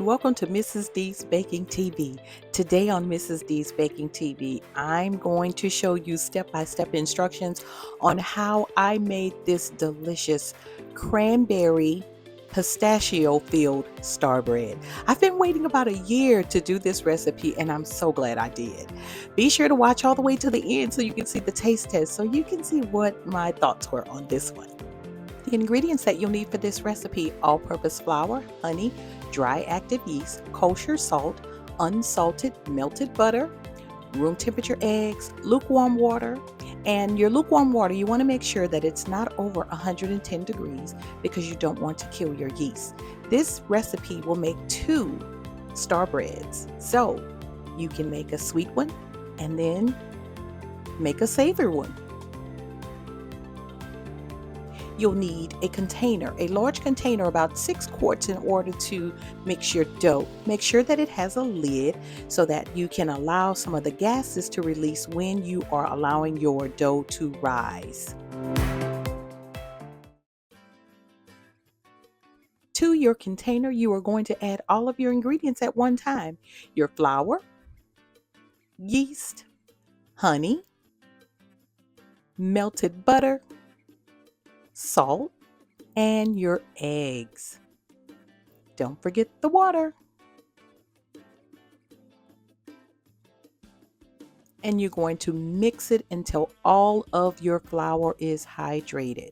welcome to Mrs. D's Baking TV. Today on Mrs. D's Baking TV, I'm going to show you step-by-step instructions on how I made this delicious cranberry pistachio filled star bread. I've been waiting about a year to do this recipe and I'm so glad I did. Be sure to watch all the way to the end so you can see the taste test, so you can see what my thoughts were on this one. The ingredients that you'll need for this recipe: all-purpose flour, honey, dry active yeast, kosher salt, unsalted melted butter, room temperature eggs, lukewarm water. And your lukewarm water, you want to make sure that it's not over 110 degrees because you don't want to kill your yeast. This recipe will make 2 star breads. So you can make a sweet one and then make a savory one. You'll need a container, a large container, about 6 quarts, in order to mix your dough. Make sure that it has a lid so that you can allow some of the gases to release when you are allowing your dough to rise. To your container, you are going to add all of your ingredients at one time: your flour, yeast, honey, melted butter, salt, and your eggs. Don't forget the water. And you're going to mix it until all of your flour is hydrated.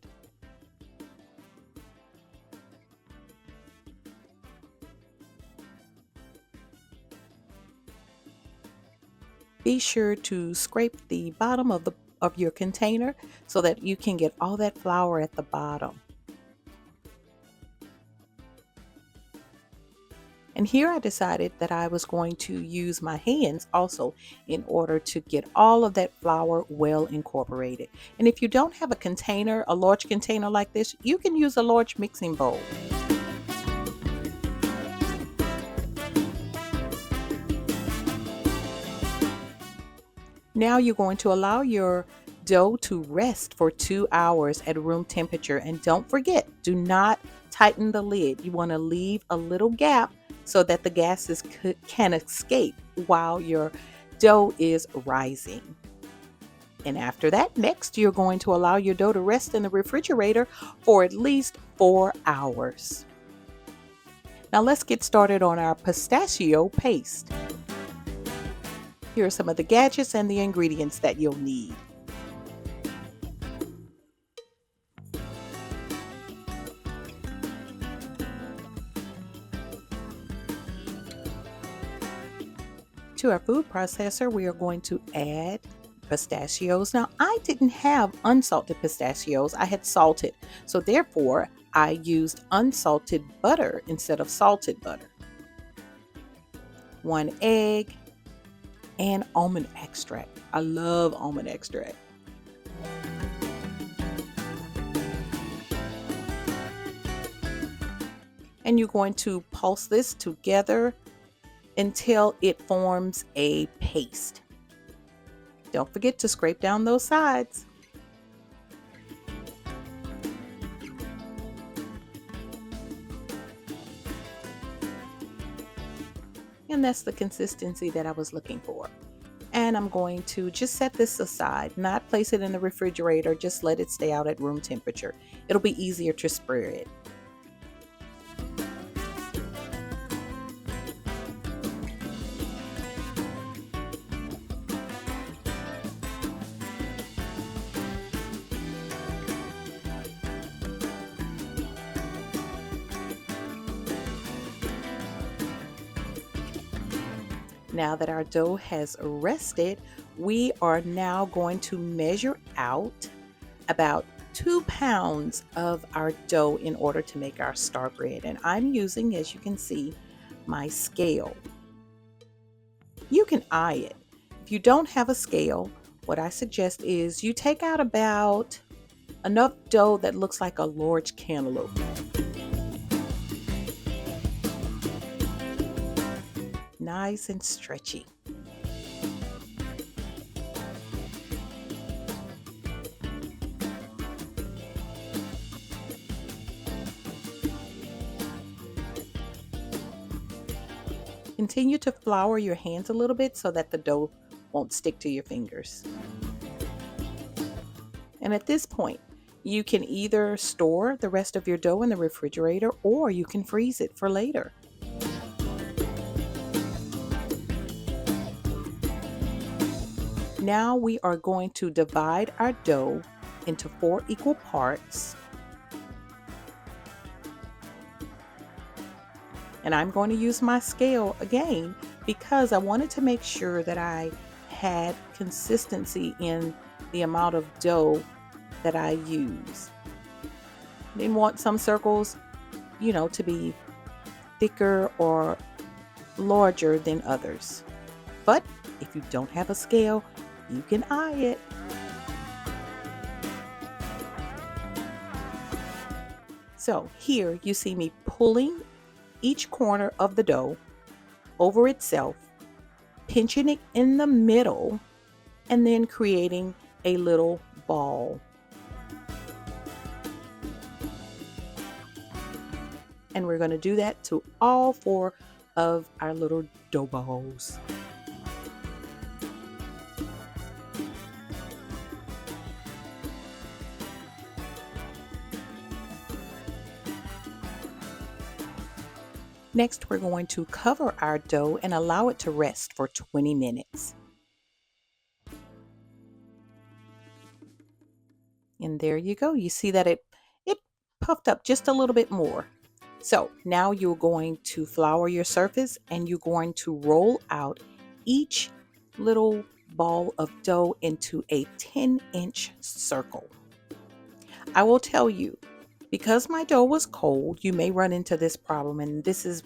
Be sure to scrape the bottom of your container so that you can get all that flour at the bottom. And here I decided that I was going to use my hands also in order to get all of that flour well incorporated. And if you don't have a container, a large container like this, you can use a large mixing bowl. Now you're going to allow your dough to rest for 2 hours at room temperature. And don't forget, do not tighten the lid. You want to leave a little gap so that the gases can escape while your dough is rising. And after that, next you're going to allow your dough to rest in the refrigerator for at least 4 hours. Now let's get started on our pistachio paste. Here are some of the gadgets and the ingredients that you'll need. To our food processor, we are going to add pistachios. Now, I didn't have unsalted pistachios, I had salted. So therefore, I used unsalted butter instead of salted butter. 1 egg, and almond extract. I love almond extract. And you're going to pulse this together until it forms a paste. Don't forget to scrape down those sides. And that's the consistency that I was looking for. And I'm going to just set this aside, not place it in the refrigerator, just let it stay out at room temperature. It'll be easier to spread it. Now that our dough has rested, we are now going to measure out about 2 pounds of our dough in order to make our star bread. And I'm using, as you can see, my scale. You can eye it. If you don't have a scale, what I suggest is you take out about enough dough that looks like a large cantaloupe. Nice and stretchy. Continue to flour your hands a little bit so that the dough won't stick to your fingers. And at this point, you can either store the rest of your dough in the refrigerator or you can freeze it for later. Now we are going to divide our dough into 4 equal parts. And I'm going to use my scale again because I wanted to make sure that I had consistency in the amount of dough that I use. I didn't want some circles, to be thicker or larger than others. But if you don't have a scale, you can eye it. So here you see me pulling each corner of the dough over itself, pinching it in the middle, and then creating a little ball. And we're going to do that to all 4 of our little dough balls. Next, we're going to cover our dough and allow it to rest for 20 minutes. And there you go. You see that it puffed up just a little bit more. So now you're going to flour your surface and you're going to roll out each little ball of dough into a 10-inch circle. I will tell you, because my dough was cold, you may run into this problem, and this is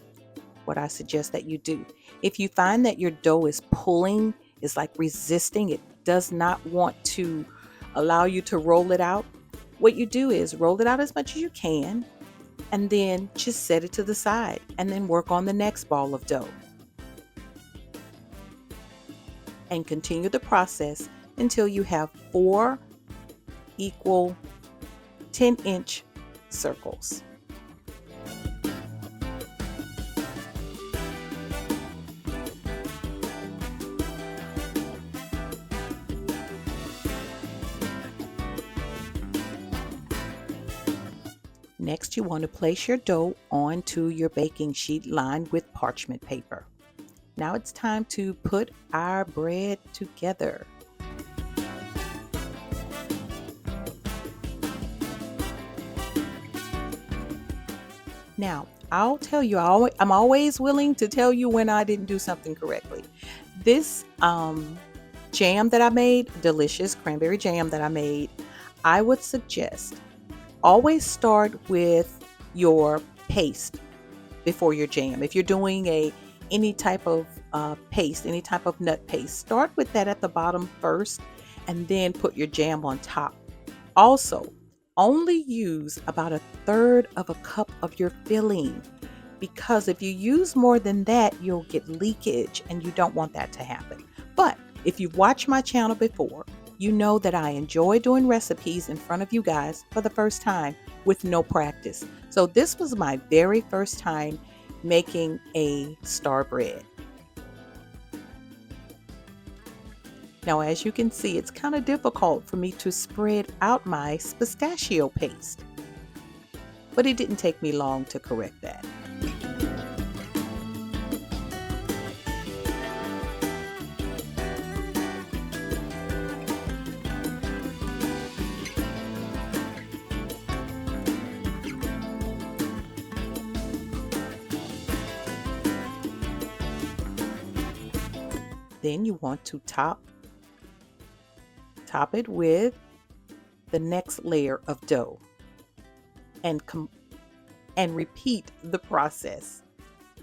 what I suggest that you do. If you find that your dough is pulling, is like resisting, it does not want to allow you to roll it out, what you do is roll it out as much as you can and then just set it to the side and then work on the next ball of dough. And continue the process until you have 4 equal 10-inch circles. Next, you want to place your dough onto your baking sheet lined with parchment paper. Now it's time to put our bread together. Now, I'll tell you, I'm always willing to tell you when I didn't do something correctly. This jam that I made, delicious cranberry jam that I made, I would suggest always start with your paste before your jam. If you're doing any type of paste, any type of nut paste, start with that at the bottom first and then put your jam on top. Also, only use about 1/3 of a cup of your filling, because if you use more than that, you'll get leakage and you don't want that to happen. But if you've watched my channel before, you know that I enjoy doing recipes in front of you guys for the first time with no practice. So this was my very first time making a star bread. Now, as you can see, it's kind of difficult for me to spread out my pistachio paste, but it didn't take me long to correct that. Then you want to top it with the next layer of dough and repeat the process.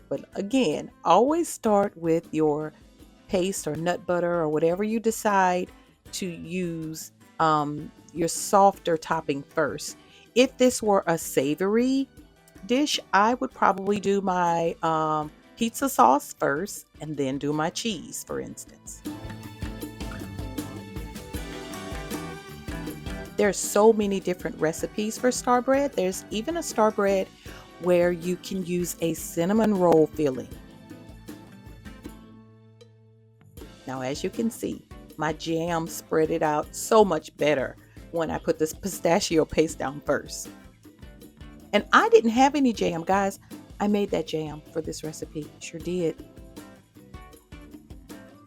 But again, always start with your paste or nut butter or whatever you decide to use, your softer topping first. If this were a savory dish, I would probably do my pizza sauce first and then do my cheese, for instance. There's so many different recipes for star bread. There's even a star bread where you can use a cinnamon roll filling. Now, as you can see, my jam spread it out so much better when I put this pistachio paste down first. And I didn't have any jam, guys. I made that jam for this recipe. Sure did.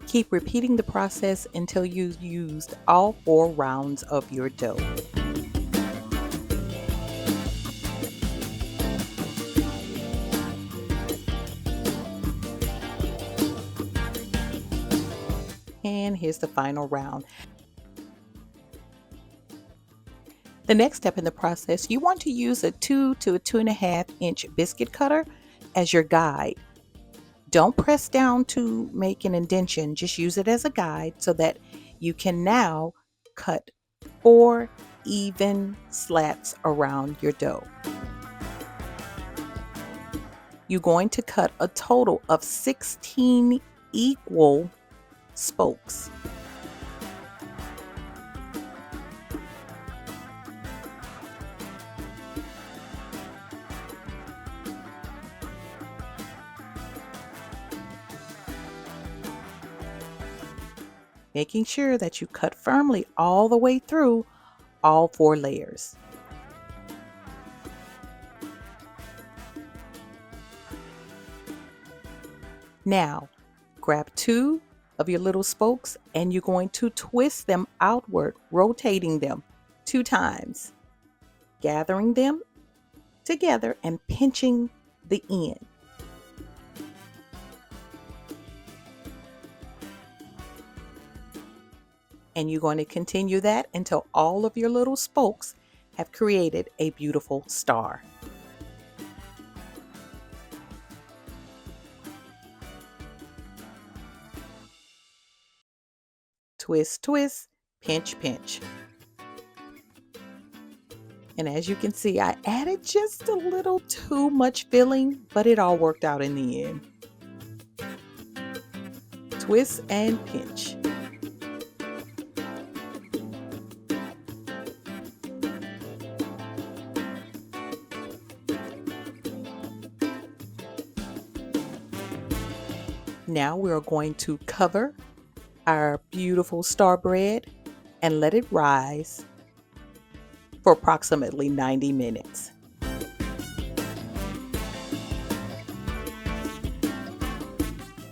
Keep repeating the process until you've used all 4 rounds of your dough. And here's the final round. The next step in the process, you want to use a 2 to a 2.5 inch biscuit cutter as your guide. Don't press down to make an indentation, just use it as a guide so that you can now cut 4 even slats around your dough. You're going to cut a total of 16 equal spokes. Making sure that you cut firmly all the way through all 4 layers. Now, grab 2 of your little spokes and you're going to twist them outward, rotating them 2 times, gathering them together and pinching the end. And you're going to continue that until all of your little spokes have created a beautiful star. Twist, twist, pinch, pinch. And as you can see, I added just a little too much filling, but it all worked out in the end. Twist and pinch. Now we're going to cover our beautiful star bread and let it rise for approximately 90 minutes.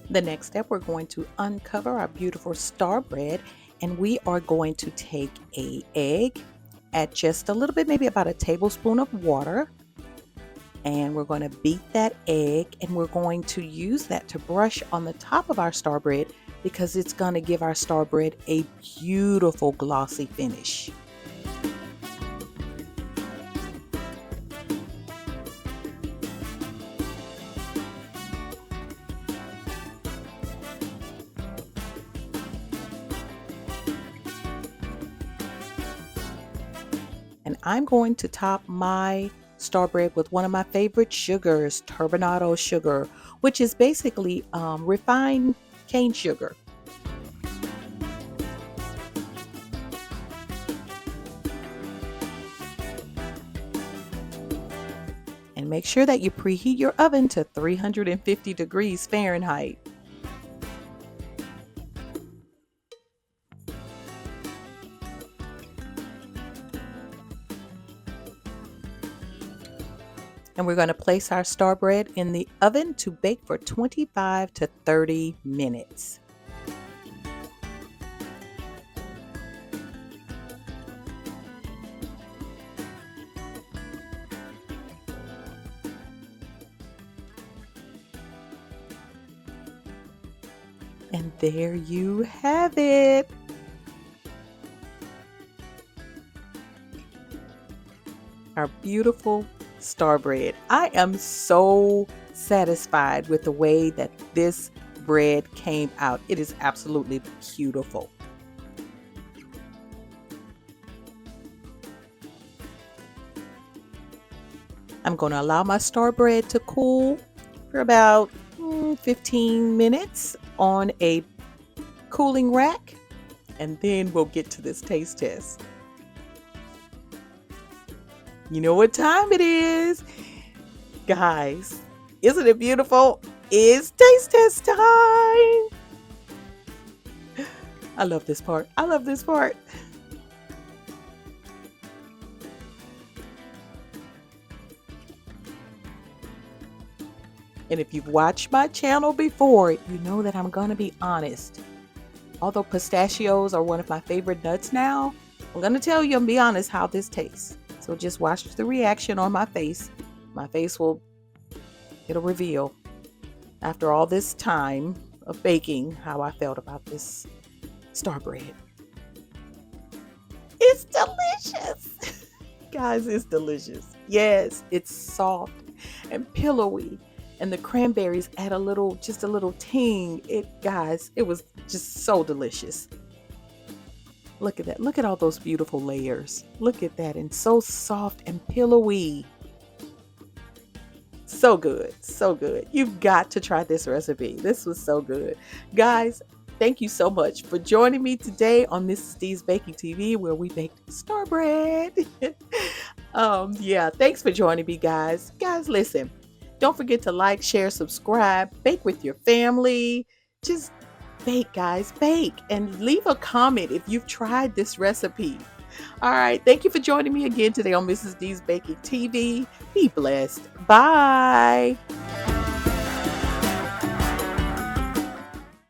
The next step, we're going to uncover our beautiful star bread and we are going to take an egg, add just a little bit, maybe about a tablespoon of water. And we're going to beat that egg and we're going to use that to brush on the top of our star bread because it's going to give our star bread a beautiful glossy finish. And I'm going to top my star bread with one of my favorite sugars, turbinado sugar, which is basically refined cane sugar. And make sure that you preheat your oven to 350 degrees Fahrenheit. And we're going to place our star bread in the oven to bake for 25 to 30 minutes. And there you have it. Our beautiful star bread. I am so satisfied with the way that this bread came out. It is absolutely beautiful. I'm going to allow my star bread to cool for about 15 minutes on a cooling rack, and then we'll get to this taste test. You know what time it is, guys. Isn't it beautiful? It's taste test time. I love this part. I love this part. And if you've watched my channel before, you know that I'm going to be honest. Although pistachios are one of my favorite nuts now, I'm going to tell you and be honest how this tastes. So just watch the reaction on my face. My face it'll reveal after all this time of baking how I felt about this starbread. It's delicious. Guys, it's delicious. Yes, it's soft and pillowy. And the cranberries add just a little ting. Guys, it was just so delicious. Look at that. Look at all those beautiful layers. Look at that. And so soft and pillowy. So good. So good. You've got to try this recipe. This was so good. Guys, thank you so much for joining me today on Mrs. D's Baking TV, where we baked starbread. Yeah, thanks for joining me, guys. Guys, listen. Don't forget to like, share, subscribe, bake with your family. Just bake, guys, bake, and leave a comment if you've tried this recipe. All right, thank you for joining me again today on Mrs. D's Baking TV. Be blessed. Bye.